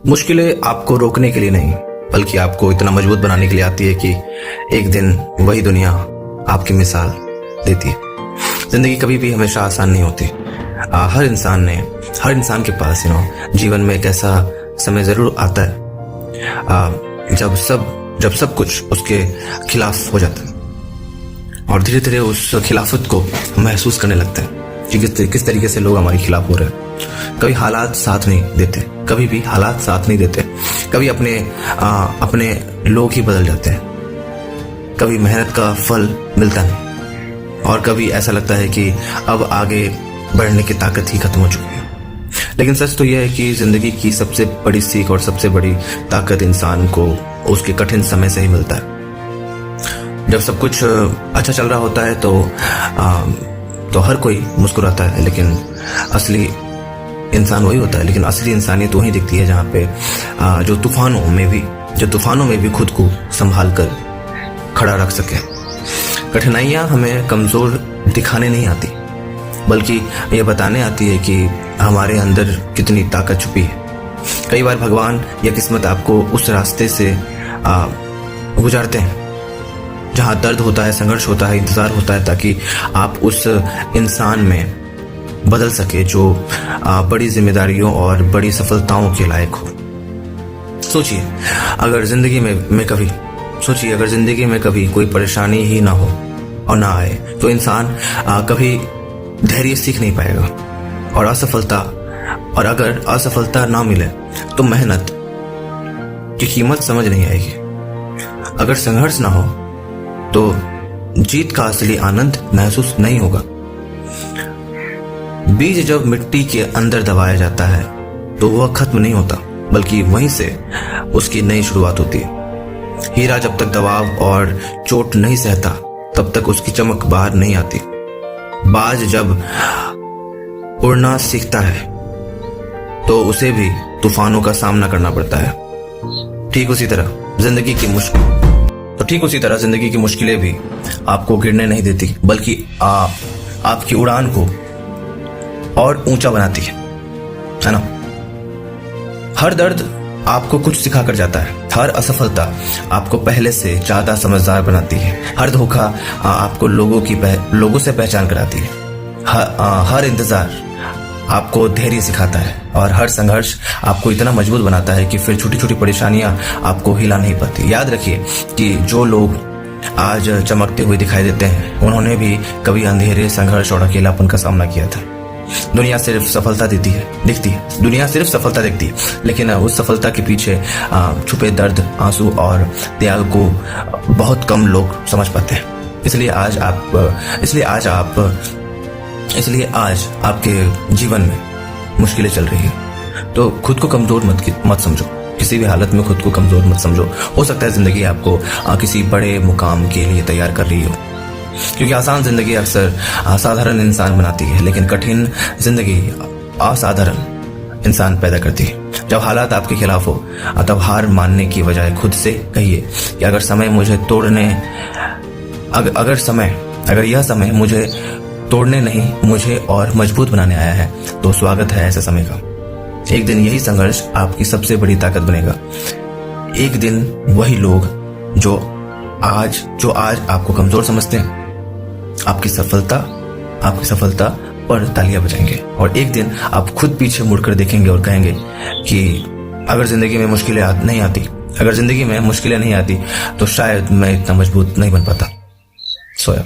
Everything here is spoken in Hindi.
मुश्किलें आपको रोकने के लिए नहीं, बल्कि आपको इतना मजबूत बनाने के लिए आती है कि एक दिन वही दुनिया आपकी मिसाल देती है। जिंदगी कभी भी हमेशा आसान नहीं होती। हर इंसान के पास जीवन में एक ऐसा समय जरूर आता है जब सब कुछ उसके खिलाफ हो जाता है और धीरे धीरे उस खिलाफत को महसूस करने लगता है कि किस तरीके से लोग हमारे खिलाफ हो रहे हैं। कभी हालात साथ नहीं देते, कभी भी हालात साथ नहीं देते। कभी अपने लोग ही बदल जाते हैं। कभी मेहनत का फल मिलता नहीं और कभी ऐसा लगता है कि अब आगे बढ़ने की ताकत ही खत्म हो चुकी है। लेकिन सच तो यह है कि जिंदगी की सबसे बड़ी सीख और सबसे बड़ी ताकत इंसान को उसके कठिन समय से ही मिलता है। जब सब कुछ अच्छा चल रहा होता है तो हर कोई मुस्कुराता है, लेकिन असली इंसान वही होता है। लेकिन असली इंसानियत वही दिखती है जहाँ पे जो तूफानों में भी खुद को संभाल कर खड़ा रख सके। कठिनाइयाँ हमें कमजोर दिखाने नहीं आती, बल्कि ये बताने आती है कि हमारे अंदर कितनी ताकत छुपी है। कई बार भगवान या किस्मत आपको उस रास्ते से गुजारते हैं जहाँ दर्द होता है, संघर्ष होता है, इंतजार होता है, ताकि आप उस इंसान में बदल सके जो बड़ी जिम्मेदारियों और बड़ी सफलताओं के लायक हो। सोचिए अगर जिंदगी में कभी कोई परेशानी ही ना हो और ना आए तो इंसान कभी धैर्य सीख नहीं पाएगा। और अगर असफलता ना मिले तो मेहनत की कीमत समझ नहीं आएगी। अगर संघर्ष ना हो तो जीत का असली आनंद महसूस नहीं होगा। बीज जब मिट्टी के अंदर दबाया जाता है तो वह खत्म नहीं होता, बल्कि वहीं से उसकी नई शुरुआत होती है। हीरा जब तक दबाव और चोट नहीं सहता तब तक उसकी चमक बाहर नहीं आती। बाज जब उड़ना सीखता है तो उसे भी तूफानों का सामना करना पड़ता है। ठीक उसी तरह जिंदगी की मुश्किलें भी आपको गिरने नहीं देती, बल्कि आपकी उड़ान को और ऊंचा बनाती है ना। हर दर्द आपको कुछ सिखा कर जाता है। हर असफलता आपको पहले से ज्यादा समझदार बनाती है। हर धोखा आपको लोगों से पहचान कराती है। हर इंतजार आपको धैर्य सिखाता है और हर संघर्ष आपको इतना मजबूत बनाता है कि फिर छोटी छोटी परेशानियां आपको हिला नहीं पाती। याद रखिए कि जो लोग आज चमकते हुए दिखाई देते हैं उन्होंने भी कभी अंधेरे, संघर्ष और अकेलापन का सामना किया था। दुनिया सिर्फ सफलता दिखती है, लेकिन उस सफलता के पीछे छुपे दर्द, आंसू और त्याग को बहुत कम लोग समझ पाते हैं। इसलिए आज आपके जीवन में मुश्किलें चल रही है तो खुद को कमजोर मत समझो। किसी भी हालत में खुद को कमजोर मत समझो। हो सकता है जिंदगी आपको किसी बड़े मुकाम के लिए तैयार कर रही हो, क्योंकि आसान जिंदगी अक्सर असाधारण इंसान बनाती है, लेकिन कठिन जिंदगी असाधारण इंसान पैदा करती है। जब हालात आपके खिलाफ हो तब हार मानने की बजाय खुद से कहिए कि अगर यह समय मुझे तोड़ने नहीं, मुझे और मजबूत बनाने आया है तो स्वागत है ऐसे समय का। एक दिन यही संघर्ष आपकी सबसे बड़ी ताकत बनेगा। एक दिन वही लोग जो आज आपको कमजोर समझते हैं आपकी सफलता पर तालियां बजाएंगे। और एक दिन आप खुद पीछे मुड़कर देखेंगे और कहेंगे कि अगर जिंदगी में मुश्किलें नहीं आती तो शायद मैं इतना मजबूत नहीं बन पाता। सोया।